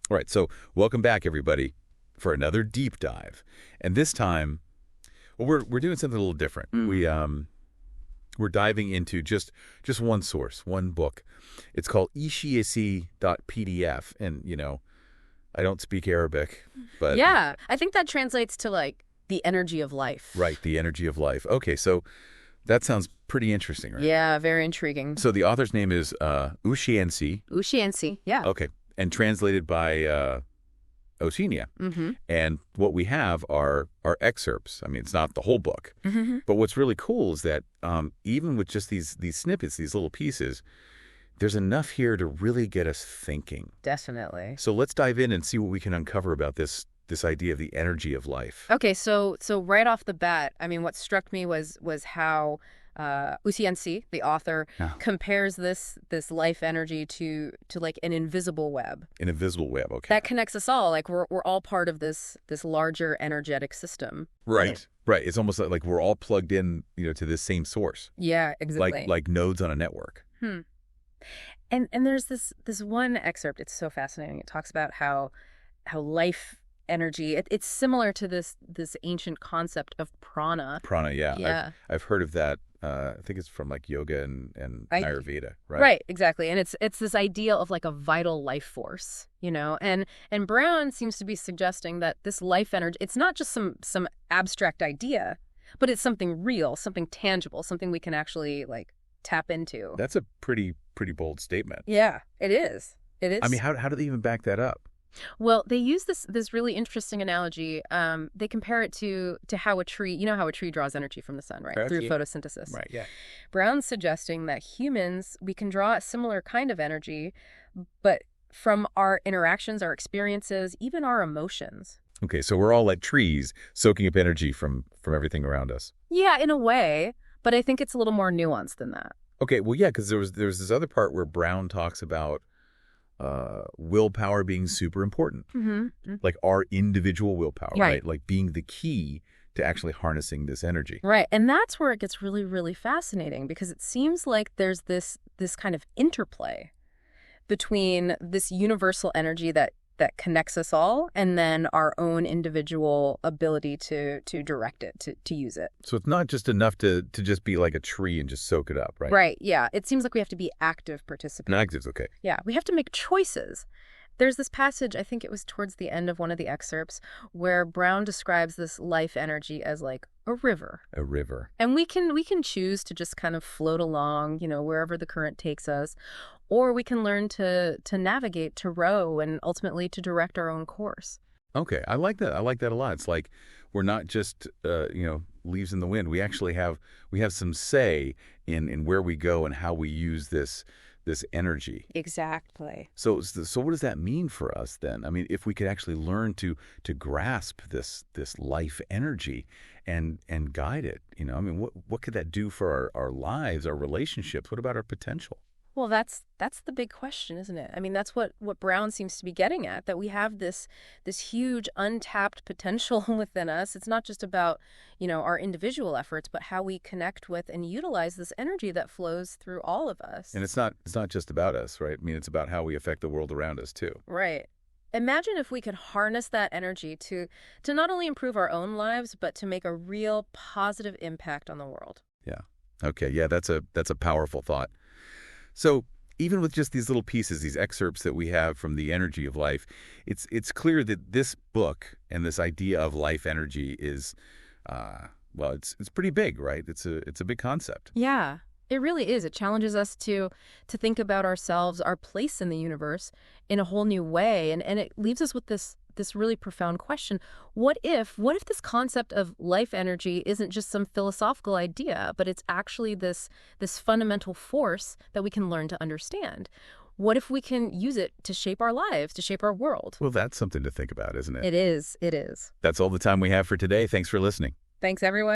All right, so welcome back, everybody, for another deep dive. And this time, well, we're doing something a little different. We're diving into just one source, one book. It's called ishiyesi.pdf, and I don't speak Arabic, but Yeah, I think that translates to like the energy of life. right, the energy of life. Okay, so that sounds pretty interesting, right? Yeah, very intriguing. So the author's name is Ushiensi. Ushiensi, yeah. Okay, and translated by Osenia. Mm-hmm. And what we have are excerpts. I mean, it's not the whole book. Mm-hmm. But what's really cool is that even with just these snippets, these little pieces, there's enough here to really get us thinking. Definitely. So let's dive in and see what we can uncover about this idea of the energy of life. Okay, so right off the bat, I mean, what struck me was how Ushiensi, the author, Yeah. compares this life energy to like an invisible web An invisible web, okay. that connects us all. Like we're all part of this larger energetic system. Right. It's almost like we're all plugged in, to this same source. Yeah, exactly. Like nodes on a network. And there's this one excerpt. It's so fascinating. It talks about how life energy. It's similar to this ancient concept of prana. Prana, yeah. Yeah. I've heard of that. I think it's from like yoga and Ayurveda, right? Right, exactly. And it's this idea of like a vital life force, And Brown seems to be suggesting that this life energy, it's not just some abstract idea, but it's something real, something tangible, something we can actually like tap into. That's a pretty bold statement. Yeah, it is. It is. I mean, how do they even back that up? Well, they use this really interesting analogy. They compare it to how a tree, how a tree draws energy from the sun, right? Correct. Through photosynthesis. Right, yeah. Brown's suggesting that humans, we can draw a similar kind of energy, but from our interactions, our experiences, even our emotions. Okay, so we're all like trees soaking up energy from everything around us. Yeah, in a way, but I think it's a little more nuanced than that. Okay, well, yeah, because there was this other part where Brown talks about willpower being super important, like our individual willpower, right? Like being the key to actually harnessing this energy. Right, and that's where it gets really, really fascinating because it seems like there's this kind of interplay between this universal energy that connects us all and then our own individual ability to direct it, to use it. So it's not just enough to just be like a tree and just soak it up, right? Right, yeah. It seems like we have to be active participants. Active, okay. Yeah, we have to make choices. There's this passage, I think it was towards the end of one of the excerpts, where Brown describes this life energy as like a river. A river. And we can choose to just kind of float along, wherever the current takes us, or we can learn to navigate, to row, and ultimately to direct our own course. Okay, I like that. I like that a lot. It's like we're not just leaves in the wind. We actually have some say in where we go and how we use this energy. Exactly. So what does that mean for us then? I mean, if we could actually learn to grasp this life energy and guide it, I mean, what could that do for our lives, our relationships? What about our potential? Well, that's the big question, isn't it? I mean, that's what Brown seems to be getting at, that we have this huge untapped potential within us. It's not just about, our individual efforts, but how we connect with and utilize this energy that flows through all of us. And it's not just about us, right? I mean, it's about how we affect the world around us too. Right. Imagine if we could harness that energy to not only improve our own lives, but to make a real positive impact on the world. Yeah. Okay. Yeah, that's a powerful thought. So even with just these little pieces, these excerpts that we have from the energy of life, it's clear that this book and this idea of life energy is, it's pretty big, right? It's a big concept. Yeah, it really is. It challenges us to think about ourselves, our place in the universe in a whole new way. And it leaves us with this really profound question. What if this concept of life energy isn't just some philosophical idea, but it's actually this fundamental force that we can learn to understand? What if we can use it to shape our lives, to shape our world? Well, that's something to think about, isn't it? It is. It is. That's all the time we have for today. Thanks for listening. Thanks, everyone.